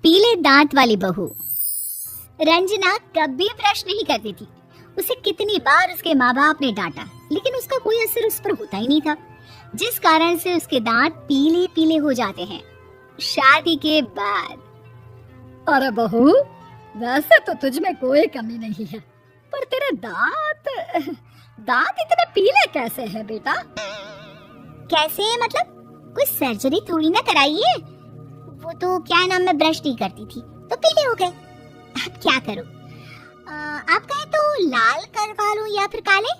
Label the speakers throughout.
Speaker 1: पीले दांत वाली बहू। रंजना कभी ब्रश नहीं करती थी। उसे कितनी बार उसके माँ बाप ने डांटा, लेकिन उसका कोई असर उस पर होता ही नहीं था, जिस कारण से उसके दांत पीले पीले हो जाते हैं। शादी के बाद।
Speaker 2: अरे बहू, वैसे तो तुझ में कोई कमी नहीं है, पर तेरे दांत इतने पीले कैसे हैं बेटा?
Speaker 1: कैसे है मतलब? कोई सर्जरी थोड़ी ना कराई है। वो तो क्या नाम, मैं ब्रश नहीं करती थी तो पीले हो गए। अब क्या करूं? आप कहें तो लाल करवा लूं या फिर काले?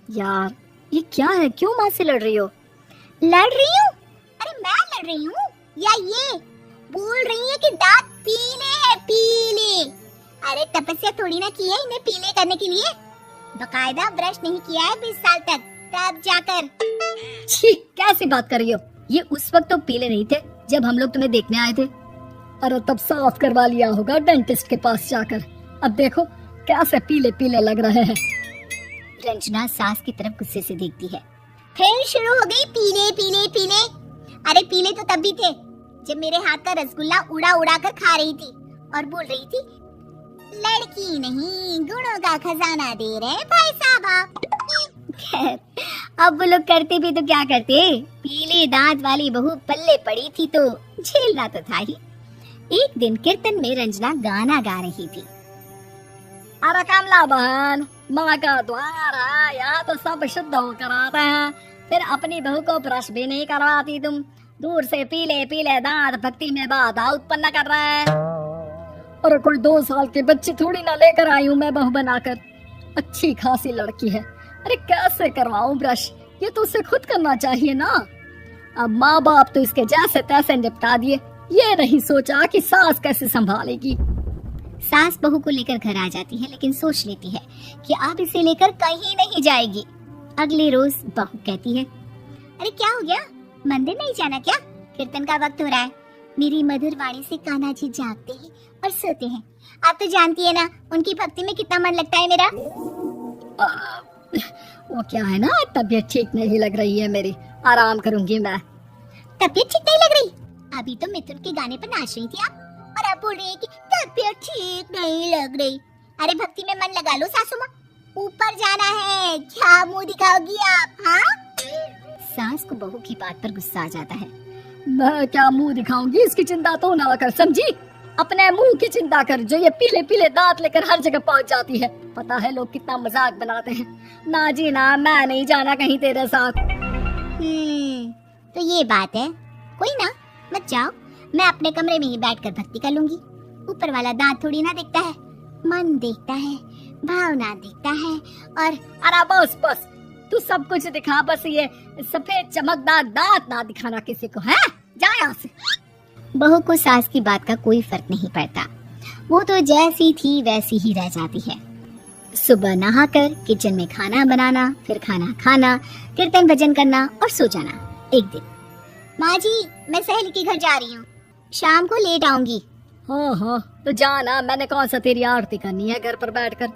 Speaker 2: यार ये क्या है, क्यों माँ से लड़ रही हो?
Speaker 1: लड़ रही हूँ? अरे मैं लड़ रही हूँ या ये बोल रही है कि दांत पीले हैं, पीले। अरे तपस्या थोड़ी ना की है इन्हें पीले करने के लिए। बकायदा ब्रश नहीं किया है 20 साल तक, तब जाकर।
Speaker 2: छी, कैसी बात कर रही हो? ये उस वक्त तो पीले नहीं थे जब हम लोग तुम्हें देखने आए थे। अरे तब साफ करवा लिया होगा डेंटिस्ट के पास जाकर। अब देखो कैसे पीले पीले लग रहे हैं।
Speaker 1: रंजना सास की तरफ गुस्से से देखती है। फिर शुरू हो गई पीले पीले पीले। अरे पीले तो तब भी थे जब मेरे हाथ का रसगुल्ला उड़ा उड़ा कर खा रही थी और बोल रही थी, लड़की नहीं गुणों का खजाना दे रहे भाई साहब आप। खैर, अब वो लोग करते भी तो क्या करते, पीले दांत वाली बहू पल्ले पड़ी थी तो झेलना तो था ही। एक दिन कीर्तन में रंजना गाना गा रही थी।
Speaker 2: अरे कमला बहन, माँ का द्वार है, यहाँ तो सब शुद्ध होकर आते हैं, फिर अपनी बहू को ब्रश भी नहीं करवाती तुम। दूर से पीले पीले दांत भक्ति में बाधा उत्पन्न कर रहे हैं। अरे कोई 2 साल के बच्चे थोड़ी ना लेकर आई हूँ मैं बहू बनाकर। अच्छी खासी लड़की है, अरे कैसे करवाऊं ब्रश? ये तो उसे खुद करना चाहिए ना। अब माँ बाप तो इसके जैसे तैसे निपटा दिए, ये नहीं सोचा कि सास कैसे संभालेगी।
Speaker 1: सास बहू को लेकर घर आ जाती है, लेकिन सोच लेती है कि अब इसे लेकर कहीं नहीं जाएगी। अगले रोज बहू कहती है, अरे क्या हो गया, मंदिर नहीं जाना क्या? कीर्तन का वक्त हो रहा है। मेरी मधुर वाणी से कान्हा जी जागते हैं और सोते हैं। आप तो जानती है ना उनकी भक्ति में कितना मन लगता है मेरा।
Speaker 2: वो क्या है ना, तबीयत ठीक नहीं लग रही है मेरी, आराम करूंगी मैं।
Speaker 1: तबीयत ठीक नहीं लग रही? अभी तो मिथुन के गाने पर नाच रही थी आप, और आप बोल रही है कि तबीयत ठीक नहीं लग रही। अरे भक्ति में मन लगा लो सासू माँ, ऊपर जाना है, क्या मुंह दिखाओगी आप? हाँ? सास को बहू की बात पर गुस्सा आ जाता है।
Speaker 2: मैं क्या मुंह दिखाऊंगी, इसकी चिंता तो ना कर, समझी? अपने मुंह की चिंता कर, जो ये पीले पीले दांत लेकर हर जगह पहुंच जाती है। पता है लोग कितना मजाक बनाते हैं। ना जी ना, मैं नहीं जाना कहीं तेरे साथ।
Speaker 1: तो ये बात है, कोई ना, मत जाओ, मैं अपने कमरे में ही बैठकर भक्ति कर लूंगी। ऊपर वाला दांत थोड़ी ना देखता है, मन देखता है, भावना देखता है। और
Speaker 2: अरे बस बस, तू सब कुछ दिखा, बस ये सफेद चमकदार दांत ना दिखाना किसी को, है? जा यहाँ से।
Speaker 1: बहू को सास की बात का कोई फर्क नहीं पड़ता, वो तो जैसी थी वैसी ही रह जाती है। सुबह नहाकर किचन में खाना बनाना, फिर खाना खाना, कीर्तन भजन करना और सो जाना। एक दिन, माँ जी मैं सहेली के घर जा रही हूँ, शाम को लेट आऊंगी।
Speaker 2: हाँ हाँ तो जाना, मैंने कौन सा तेरी आरती करनी है घर पर बैठकर।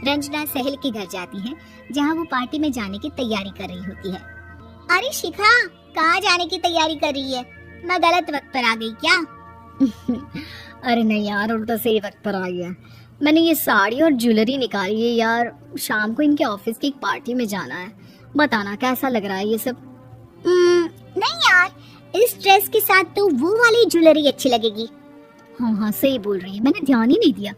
Speaker 1: रंजना सहेली के घर जाती है, जहाँ वो पार्टी में जाने की तैयारी कर रही होती है। अरे शिखा, कहाँ जाने की तैयारी कर रही है? मैं गलत वक्त पर आ गई क्या?
Speaker 2: अरे नहीं यार, उल्टा सही वक्त पर आई है। मैंने ये साड़ी और ज्वेलरी निकाली है यार, शाम को इनके ऑफिस की एक पार्टी में जाना है। बताना कैसा लग रहा है ये सब?
Speaker 1: नहीं यार, इस ड्रेस के साथ तो वो वाली ज्वेलरी अच्छी लगेगी।
Speaker 2: हाँ हाँ सही बोल रही है, मैंने ध्यान ही नहीं दिया।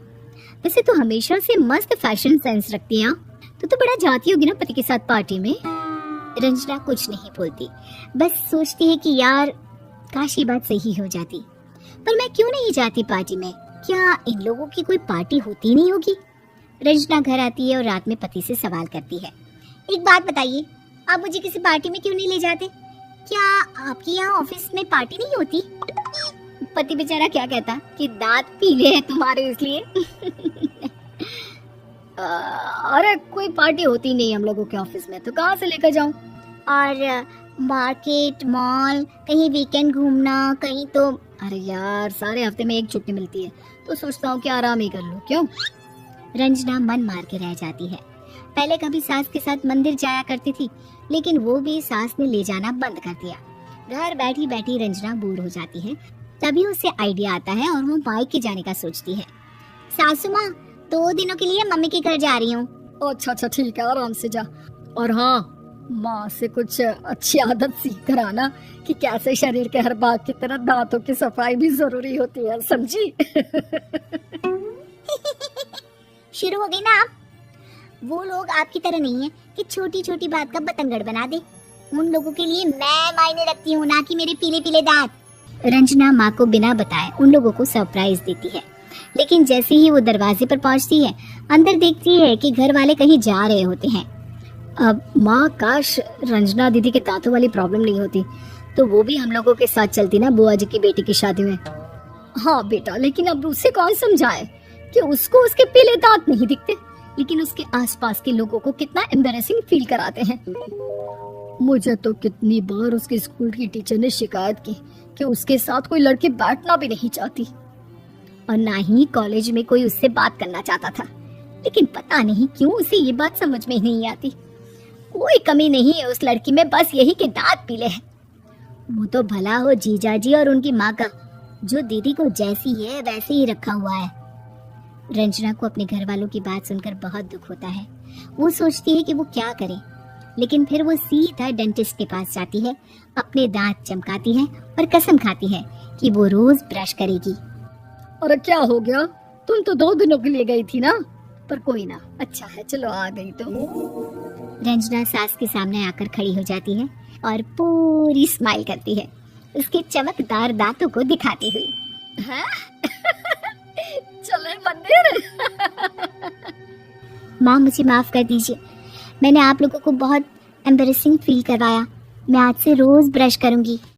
Speaker 1: वैसे तो हमेशा से मस्त फैशन सेंस रखती है। तो बड़ा जाती होगी ना पति के साथ पार्टी में। रंजना कुछ नहीं बोलती, बस सोचती है कि यार काश ये बात सही हो जाती, पर मैं क्यों नहीं जाती पार्टी में? क्या इन लोगों की कोई पार्टी होती नहीं होगी? रंजना घर आती है और रात में पति से सवाल करती है, एक बात बताइए, आप मुझे किसी पार्टी में क्यों नहीं ले जाते? क्या आपके यहाँ ऑफिस में पार्टी नहीं होती? पति बेचारा क्या कहता कि दांत पीले हैं तुम्हारे इसलिए।
Speaker 2: अरे कोई पार्टी होती नहीं हम लोगों के ऑफिस में, तो कहाँ से लेकर जाऊं?
Speaker 1: और मार्केट, मॉल, कहीं वीकेंड घूमना, कहीं तो।
Speaker 2: अरे यार सारे हफ्ते में एक छुट्टी मिलती है, तो सोचता हूँ कि आराम ही कर लूं, क्यों?
Speaker 1: रंजना मन मार के रह जाती है। पहले कभी सास के साथ मंदिर जाया करती थी, लेकिन वो भी सास ने ले जाना बंद कर दिया। घर बैठी बैठी रंजना बोर हो जाती है तभी उसे आइडिया आता है और वो मायके जाने का सोचती है। सासू माँ, 2 दिनों के लिए मम्मी के घर जा रही हूँ।
Speaker 2: अच्छा अच्छा ठीक है, आराम से जा। और हाँ, माँ से कुछ अच्छी आदत सीख कर आना कि कैसे शरीर के हर भाग की तरह दांतों की सफाई भी जरूरी होती है, समझी?
Speaker 1: शुरू हो गई ना आप। वो लोग आपकी तरह नहीं है कि छोटी छोटी बात का बतंगड़ बना दे। उन लोगों के लिए मैं मायने रखती हूँ, ना कि मेरे पीले पीले दांत। रंजना माँ को बिना बताए उन लोगों को सरप्राइज देती है, लेकिन जैसे ही वो दरवाजे पर पहुंचती है, अंदर देखती है कि घर वाले कहीं जा रहे होते हैं।
Speaker 2: अब माँ, काश रंजना दीदी के दांतों वाली प्रॉब्लम नहीं होती तो वो भी हम लोगों के साथ चलती ना बुआ जी की बेटी की शादी में। हाँ बेटा, लेकिन अब उसे कौन समझाए कि उसको उसके पीले दांत नहीं दिखते, लेकिन उसके आसपास के लोगों को कितना एम्बैरेसिंग फील कराते हैं। मुझे तो कितनी बार उसके स्कूल की टीचर ने शिकायत की कि उसके साथ कोई लड़की बैठना भी नहीं चाहती, और ना ही कॉलेज में कोई उससे बात करना चाहता था। लेकिन पता नहीं क्यों उसे ये बात समझ में नहीं आती। कोई कमी नहीं है उस लड़की में, बस यही कि दांत पीले हैं। वो तो भला हो जीजाजी और उनकी माँ का, जो दीदी को जैसी है वैसे ही रखा हुआ है। रंजना को अपने घर वालों की बात सुनकर बहुत दुख होता है। वो सोचती है कि वो क्या करे, लेकिन फिर वो सीधा डेंटिस्ट के पास जाती है, अपने दांत चमकाती है और कसम खाती है कि वो रोज ब्रश करेगी। अरे क्या हो गया, तुम तो 2 दिनों के लिए गई थी ना, पर कोई ना, अच्छा है, चलो आ गई तो।
Speaker 1: रंजना सास के सामने आकर खड़ी हो जाती है और पूरी स्माइल करती है, उसके चमकदार दांतों को दिखाती हुई।
Speaker 2: हैं? चले मंदिर?
Speaker 1: माँ, मुझे माफ कर दीजिए, मैंने आप लोगों को बहुत एम्बैरेसिंग फील करवाया। मैं आज से रोज ब्रश करूंगी।